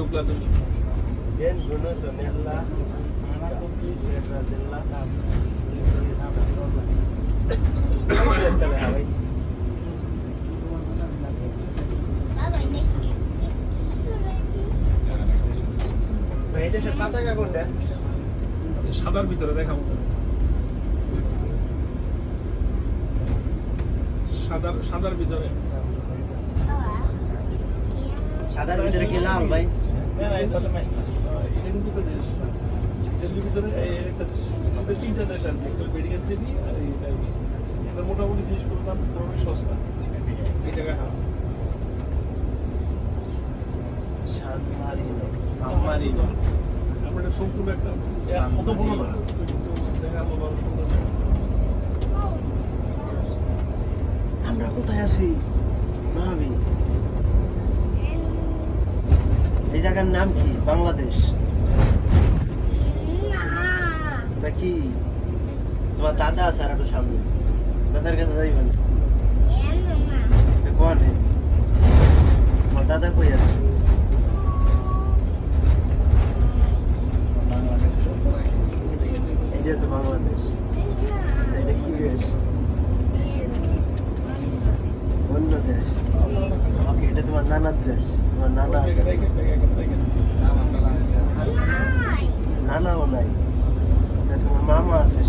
Benvenuto nella terra della দেশের পতাকা কোনটা? সাদার ভিতরে দেখাবো। সাদার ভিতরে সাদার ভিতরে কি লাল ভাই? এটা কিন্তু দেশ দিল্লির ভিতরে একটা আমাদের তিনটা দেশ আছে, একটা মেডিকেল সিটি আর এটা মোটামুটি জিনিসপত্র দাম মোটামুটি সস্তা এই জায়গায়। হ্যাঁ সাবমারিনো আমরা এটা সম্পূর্ণ একটা কত বড় না জায়গা বড় সুন্দর। আমরা কোথায় আছি ভাবি? এই জায়গার নাম কি? বাংলাদেশ নাকি? তোমার দাদা আছে আর একটু সামনে, দাদার কাছে যাইবেন কোনে? তোমার দাদা কই আছে? এটা তো বাংলাদেশ। এটা কি দেশ? অন্য দেশ। ওকে, এটা তোমার নানার দেশ। তোমার নানা আছে? নানাও নাই। এটা তোমার মামা আছে।